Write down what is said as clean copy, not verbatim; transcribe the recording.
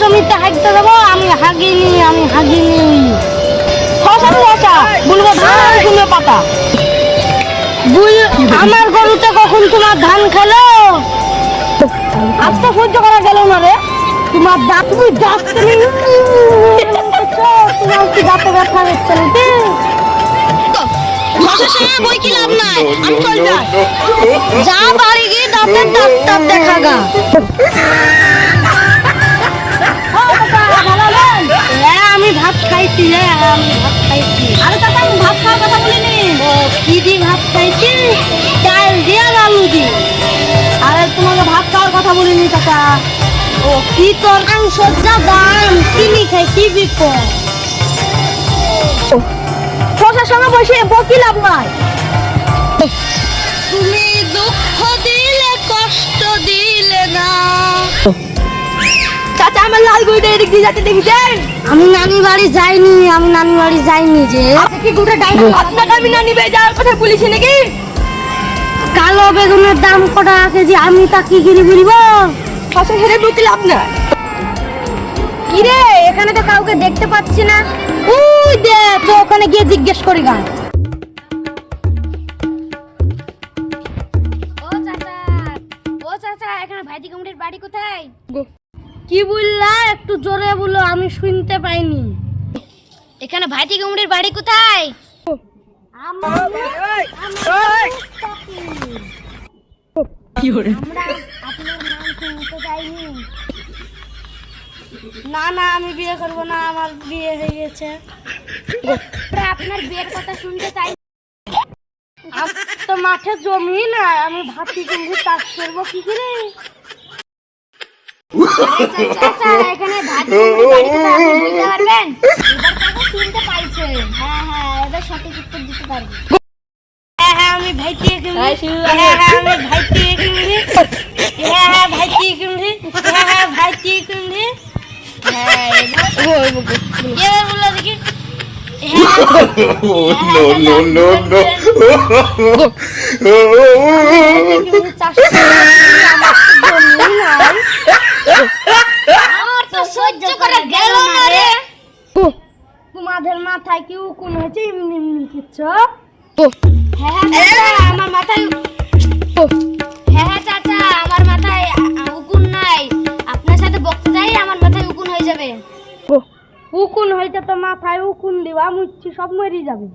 জমিতে হাগতে দেবো, আমি হাগিনি। বলবো ধান শুনে পাতা আমার গরুতে কখন তোমার ধান খেলো? আজ তো সহ্য করা গেল না রে। তোমার দাঁত তুমি তোমার কি দাঁতে ব্যথা হচ্ছে নাকি? বই কি লাভ নাই, আমি চল যাই। যা বাড়ি গিয়ে দাঁতের ডাক্তার দেখা গা। আমি ভাত খাইছি রে, আরে কাকা আমি ভাত খাওয়ার কথা বলিনি। কি দিয়ে ভাত খাইছি? চাল দিয়ে আর আলু দিয়ে। আরে তোমাকে ভাত খাওয়ার কথা বলিনি কাকা। ও কি তোর মাংসর যা দাম, কিনি খাই কি বিপদ। শশার সঙ্গে বসে বকি লাভ নাই। তুমি দুঃখ দিলে কষ্ট দিলে না। চাচা আমার লাল গরুটা এদিক দিয়ে যাতে দেখেছেন? আমি নানি বাড়ি যাইনি যে। আপনি কি গোটা ডাইরেক্ট আপনাকে আমি নানি বাড়ি যাওয়ার কথা বলেছি নাকি? কালো বেগুনের দাম কত কেজি আমি তা কি কিনে বলবো? শশা হেরে বকি লাভ না। কি রে এখানে তো কাউকে দেখতে পাচ্ছি না। ওই দেখ তো ওখানে গিয়ে জিজ্ঞেস করি গা। ও চাচা এখানে ভাইটি কুমড়ির বাড়ি কোথায়? কি বললা? একটু জোরে বলো, আমি শুনতে পাইনি। এখানে ভাইটি কুমড়ির বাড়ি কোথায়? না না আমি বিয়ে করবো না, আমার বিয়ে হয়ে গেছে। আপনার বিয়ের কথা শুনতে চাই। তো মাঠে জমি না, আমি ভাতি কুমড়ি চাষ করবো কি করে? এখানে ভাতি কুমড়ির বাড়ি কোথায় আপনি বলতে পারবেন? এবার কথা শুনতে পাইছেন। হ্যাঁ হ্যাঁ এবার সঠিক উত্তর দিতে পারবো। হ্যাঁ আমি ভাইটি কুমড়ি। আমি ভাইটি কুমড়ি। ভাইটি কুমড়ি। ভাইটি কুমড়ি। এবার বললো দেখি। তোমাদের মাথায় কি উকুন হয়েছে এমনি কিচ্ছ? আমার মাথায় চাচা আমার মাথায় উকুন নাই। আপনার সাথে বকতে যাই আমার মাথায় উকুন হয়ে যাবে। উকুন হয়েছে তো মাথায় উকুন দিবা মুচ্ছি সব মরে যাবে।